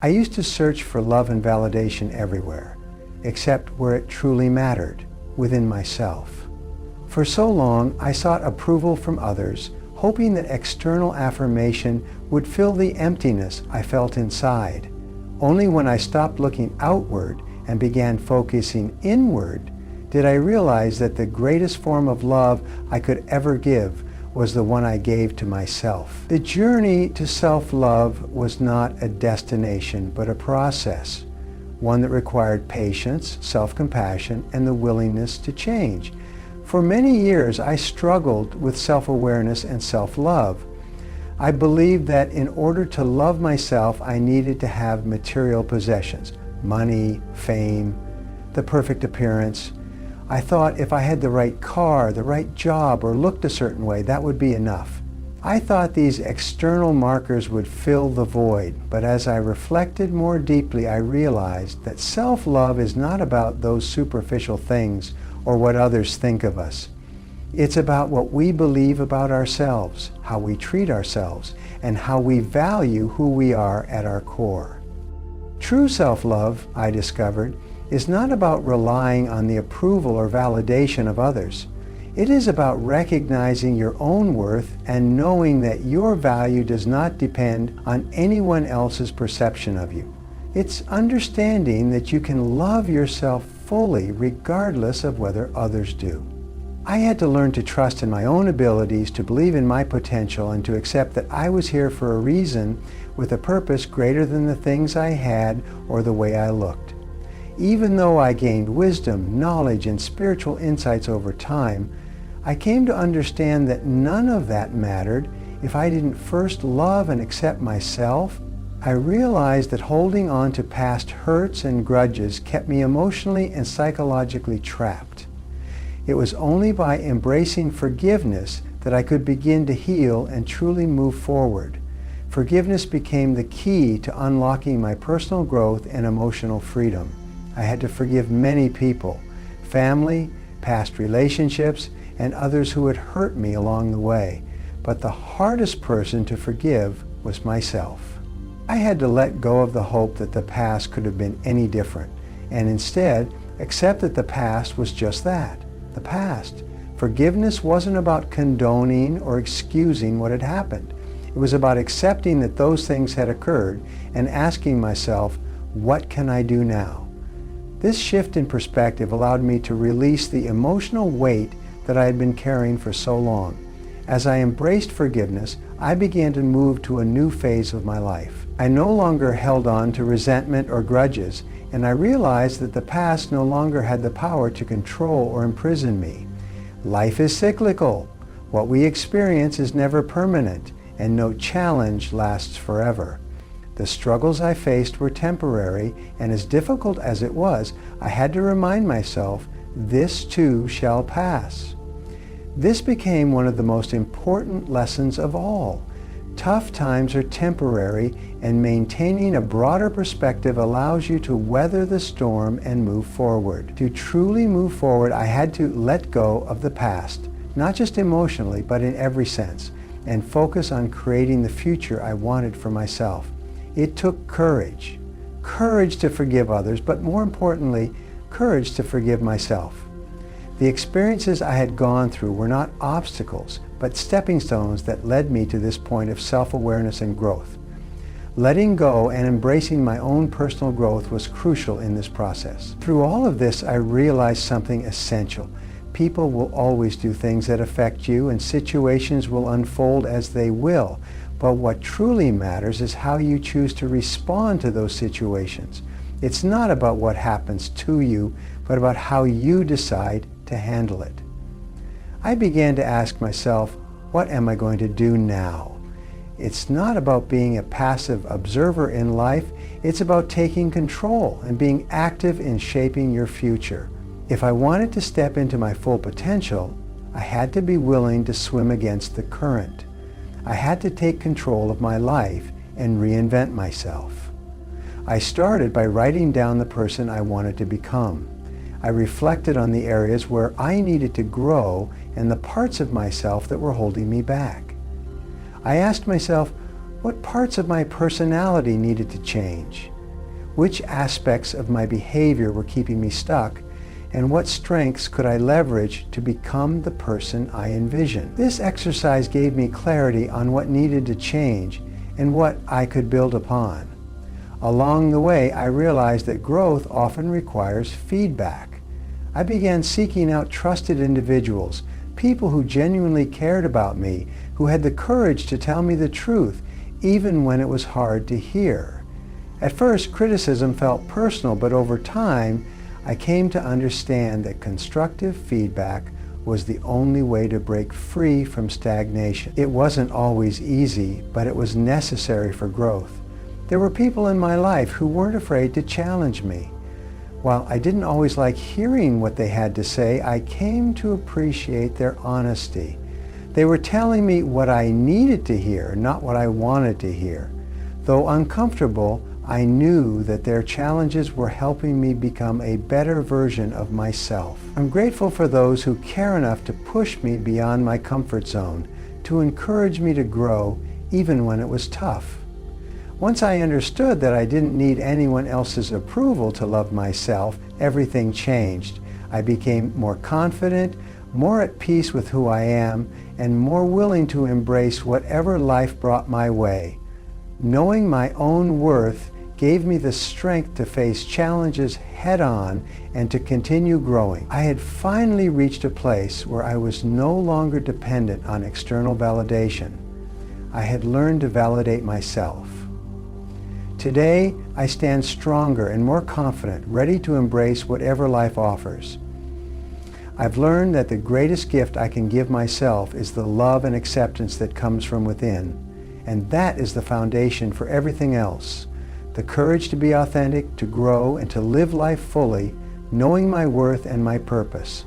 I used to search for love and validation everywhere, except where it truly mattered, within myself. For so long, I sought approval from others, hoping that external affirmation would fill the emptiness I felt inside. Only when I stopped looking outward and began focusing inward did I realize that the greatest form of love I could ever give was the one I gave to myself. The journey to self-love was not a destination, but a process, one that required patience, self-compassion, and the willingness to change. For many years, I struggled with self-awareness and self-love. I believed that in order to love myself, I needed to have material possessions, money, fame, the perfect appearance. I thought if I had the right car, the right job, or looked a certain way, that would be enough. I thought these external markers would fill the void, but as I reflected more deeply, I realized that self-love is not about those superficial things or what others think of us. It's about what we believe about ourselves, how we treat ourselves, and how we value who we are at our core. True self-love, I discovered, is not about relying on the approval or validation of others. It is about recognizing your own worth and knowing that your value does not depend on anyone else's perception of you. It's understanding that you can love yourself fully regardless of whether others do. I had to learn to trust in my own abilities, to believe in my potential, and to accept that I was here for a reason with a purpose greater than the things I had or the way I looked. Even though I gained wisdom, knowledge, and spiritual insights over time, I came to understand that none of that mattered if I didn't first love and accept myself. I realized that holding on to past hurts and grudges kept me emotionally and psychologically trapped. It was only by embracing forgiveness that I could begin to heal and truly move forward. Forgiveness became the key to unlocking my personal growth and emotional freedom. I had to forgive many people, family, past relationships, and others who had hurt me along the way. But the hardest person to forgive was myself. I had to let go of the hope that the past could have been any different, and instead accept that the past was just that, the past. Forgiveness wasn't about condoning or excusing what had happened. It was about accepting that those things had occurred and asking myself, what can I do now? This shift in perspective allowed me to release the emotional weight that I had been carrying for so long. As I embraced forgiveness, I began to move to a new phase of my life. I no longer held on to resentment or grudges, and I realized that the past no longer had the power to control or imprison me. Life is cyclical. What we experience is never permanent, and no challenge lasts forever. The struggles I faced were temporary, and as difficult as it was, I had to remind myself, this too shall pass. This became one of the most important lessons of all. Tough times are temporary, and maintaining a broader perspective allows you to weather the storm and move forward. To truly move forward, I had to let go of the past, not just emotionally, but in every sense, and focus on creating the future I wanted for myself. It took courage to forgive others, but more importantly, courage to forgive myself. The experiences I had gone through were not obstacles, but stepping stones that led me to this point of self-awareness and growth. Letting go and embracing my own personal growth was crucial in this process. Through all of this, I realized something essential. People will always do things that affect you, and situations will unfold as they will. But what truly matters is how you choose to respond to those situations. It's not about what happens to you, but about how you decide to handle it. I began to ask myself, what am I going to do now? It's not about being a passive observer in life, it's about taking control and being active in shaping your future. If I wanted to step into my full potential, I had to be willing to swim against the current. I had to take control of my life and reinvent myself. I started by writing down the person I wanted to become. I reflected on the areas where I needed to grow and the parts of myself that were holding me back. I asked myself, What parts of my personality needed to change? Which aspects of my behavior were keeping me stuck? And what strengths could I leverage to become the person I envisioned? This exercise gave me clarity on what needed to change and what I could build upon. Along the way, I realized that growth often requires feedback. I began seeking out trusted individuals, people who genuinely cared about me, who had the courage to tell me the truth, even when it was hard to hear. At first, criticism felt personal, but over time, I came to understand that constructive feedback was the only way to break free from stagnation. It wasn't always easy, but it was necessary for growth. There were people in my life who weren't afraid to challenge me. While I didn't always like hearing what they had to say, I came to appreciate their honesty. They were telling me what I needed to hear, not what I wanted to hear. Though uncomfortable, I knew that their challenges were helping me become a better version of myself. I'm grateful for those who care enough to push me beyond my comfort zone, to encourage me to grow even when it was tough. Once I understood that I didn't need anyone else's approval to love myself, everything changed. I became more confident, more at peace with who I am, and more willing to embrace whatever life brought my way. Knowing my own worth gave me the strength to face challenges head-on and to continue growing. I had finally reached a place where I was no longer dependent on external validation. I had learned to validate myself. Today, I stand stronger and more confident, ready to embrace whatever life offers. I've learned that the greatest gift I can give myself is the love and acceptance that comes from within, and that is the foundation for everything else. The courage to be authentic, to grow, and to live life fully, knowing my worth and my purpose.